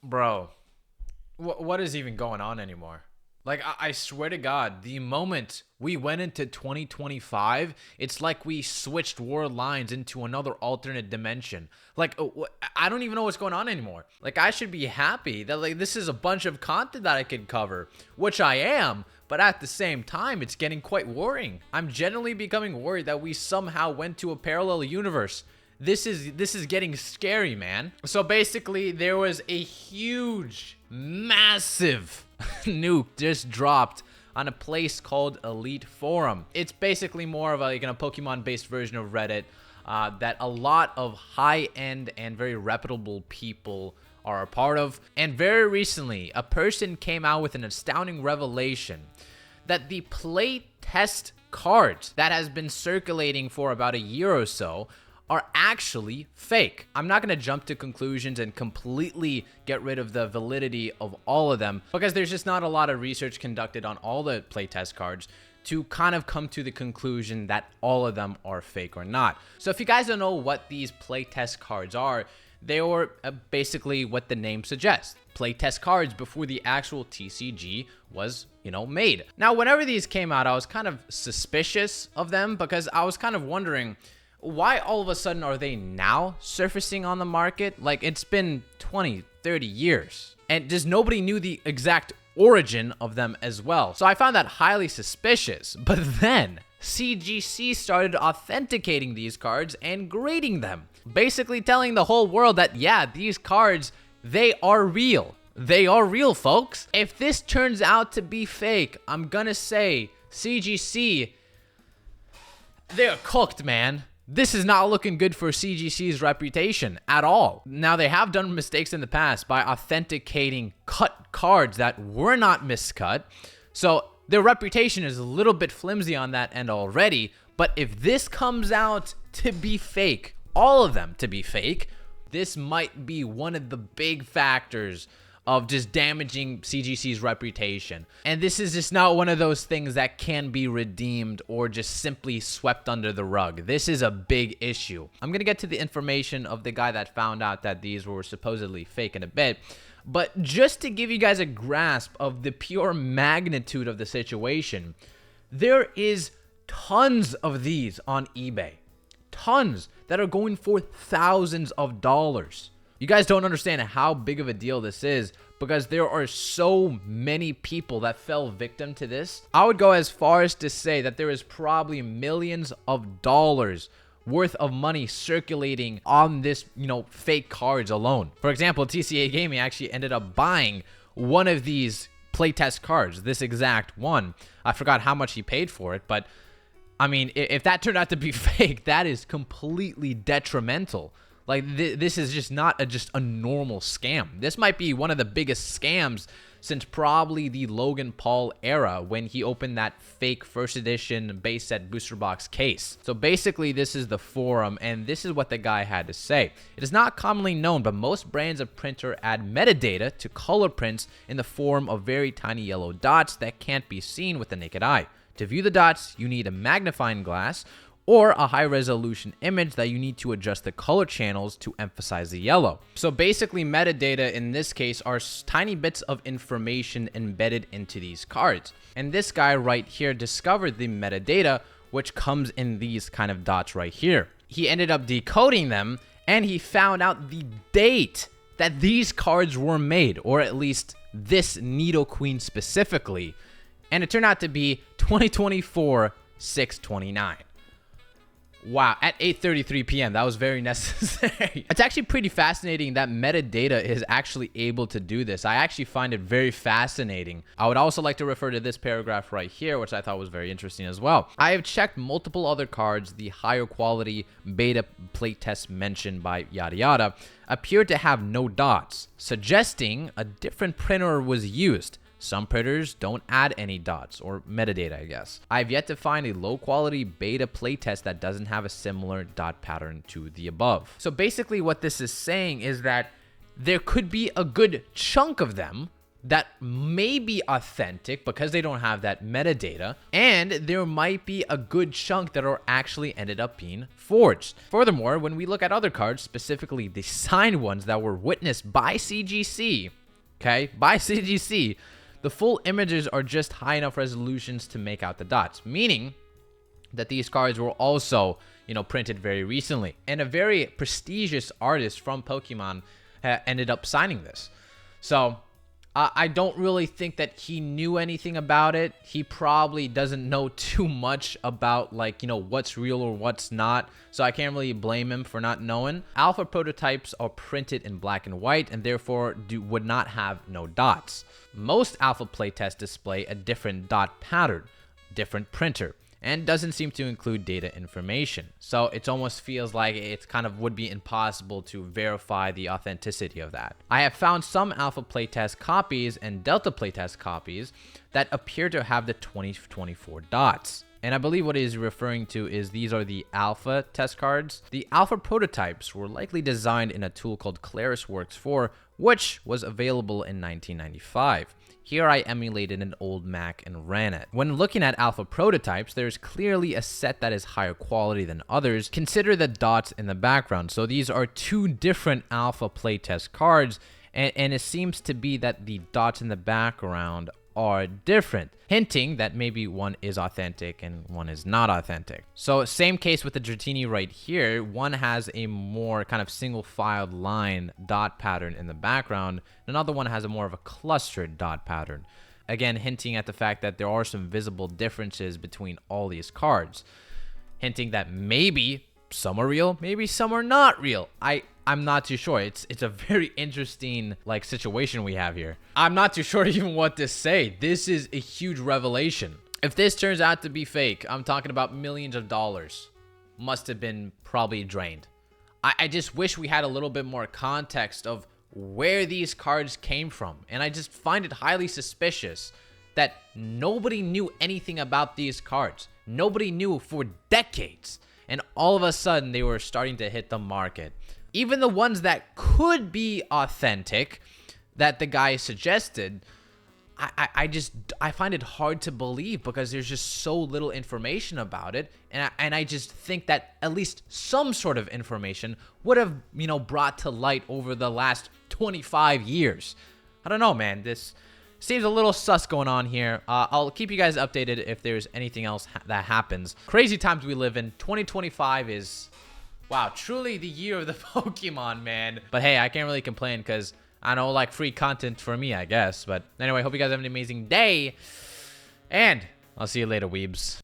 Bro, what is even going on anymore? Like, I swear to God, the moment we went into 2025, it's like we switched world lines into another alternate dimension. Like, I don't even know what's going on anymore. Like, I should be happy that, like, this is a bunch of content that I could cover, which I am, but at the same time, it's getting quite worrying. I'm generally becoming worried that we somehow went to a parallel universe. This is getting scary, man. So basically, there was a huge, massive nuke just dropped on a place called Elite Forum. It's basically more of a Pokemon-based version of Reddit that a lot of high-end and very reputable people are a part of. And very recently, a person came out with an astounding revelation that the play test cards that has been circulating for about a year or so are actually fake. I'm not going to jump to conclusions and completely get rid of the validity of all of them because there's just not a lot of research conducted on all the playtest cards to kind of come to the conclusion that all of them are fake or not. So if you guys don't know what these playtest cards are, they were basically what the name suggests. Playtest cards before the actual TCG was, made. Now, whenever these came out, I was kind of suspicious of them because I was kind of wondering, why all of a sudden are they now surfacing on the market? Like, it's been 20, 30 years. And just nobody knew the exact origin of them as well. So I found that highly suspicious. But then CGC started authenticating these cards and grading them. Basically telling the whole world that, yeah, these cards, they are real. They are real, folks. If this turns out to be fake, I'm gonna say CGC, they're cooked, man. This is not looking good for CGC's reputation at all. Now, they have done mistakes in the past by authenticating cut cards that were not miscut. So their reputation is a little bit flimsy on that end already. But if this comes out to be fake, all of them to be fake, this might be one of the big factors of just damaging CGC's reputation. And this is just not one of those things that can be redeemed or just simply swept under the rug. This is a big issue. I'm gonna get to the information of the guy that found out that these were supposedly fake in a bit, but just to give you guys a grasp of the pure magnitude of the situation, there is tons of these on eBay. Tons that are going for thousands of dollars. You guys don't understand how big of a deal this is because there are so many people that fell victim to this. I would go as far as to say that there is probably millions of dollars worth of money circulating on this, fake cards alone. For example, TCA Gaming actually ended up buying one of these playtest cards, this exact one. I forgot how much he paid for it, but I mean, if that turned out to be fake, that is completely detrimental. Like, this is just not just a normal scam. This might be one of the biggest scams since probably the Logan Paul era when he opened that fake first edition base set booster box case. So basically, this is the forum, and this is what the guy had to say. It is not commonly known, but most brands of printer add metadata to color prints in the form of very tiny yellow dots that can't be seen with the naked eye. To view the dots, you need a magnifying glass or a high-resolution image that you need to adjust the color channels to emphasize the yellow. So basically, metadata in this case are tiny bits of information embedded into these cards. And this guy right here discovered the metadata, which comes in these kind of dots right here. He ended up decoding them, and he found out the date that these cards were made, or at least this Nidoqueen specifically. And it turned out to be 2024 6/29. Wow, at 8:33 p.m. That was very necessary. It's actually pretty fascinating that metadata is actually able to do this. I actually find it very fascinating. I would also like to refer to this paragraph right here, which I thought was very interesting as well. I have checked multiple other cards. The higher quality beta playtests mentioned by yada yada appear to have no dots, suggesting a different printer was used. Some printers don't add any dots or metadata, I guess. I've yet to find a low quality beta playtest that doesn't have a similar dot pattern to the above. So basically what this is saying is that there could be a good chunk of them that may be authentic because they don't have that metadata, and there might be a good chunk that are actually ended up being forged. Furthermore, when we look at other cards, specifically the signed ones that were witnessed by CGC, by CGC, the full images are just high enough resolutions to make out the dots, meaning that these cards were also, printed very recently. And a very prestigious artist from Pokemon ended up signing this. So I don't really think that he knew anything about it. He probably doesn't know too much about what's real or what's not. So I can't really blame him for not knowing. Alpha prototypes are printed in black and white and therefore would not have no dots. Most alpha playtests display a different dot pattern, different printer, and doesn't seem to include data information. So it almost feels like it kind of would be impossible to verify the authenticity of that. I have found some alpha playtest copies and delta playtest copies that appear to have the 2024 dots. And I believe what he's referring to is these are the alpha test cards. The alpha prototypes were likely designed in a tool called ClarisWorks 4, which was available in 1995. Here I emulated an old Mac and ran it. When looking at alpha prototypes, there's clearly a set that is higher quality than others. Consider the dots in the background. So these are two different alpha playtest cards, and it seems to be that the dots in the background are different, hinting that maybe one is authentic and one is not authentic. So same case with the Dratini right here. One has a more kind of single filed line dot pattern in the background. Another one has a more of a clustered dot pattern. Again, hinting at the fact that there are some visible differences between all these cards, hinting that maybe some are real, maybe some are not real. I'm not too sure. It's a very interesting situation we have here. I'm not too sure even what to say. This is a huge revelation. If this turns out to be fake, I'm talking about millions of dollars must have been probably drained. I just wish we had a little bit more context of where these cards came from. And I just find it highly suspicious that nobody knew anything about these cards. Nobody knew for decades. And all of a sudden they were starting to hit the market. Even the ones that could be authentic that the guy suggested, I find it hard to believe because there's just so little information about it. And I just think that at least some sort of information would have, brought to light over the last 25 years. I don't know, man. This seems a little sus going on here. I'll keep you guys updated if there's anything else that happens. Crazy times we live in. 2025 is... wow, truly the year of the Pokemon, man. But hey, I can't really complain because I know, free content for me, I guess. But anyway, hope you guys have an amazing day. And I'll see you later, weebs.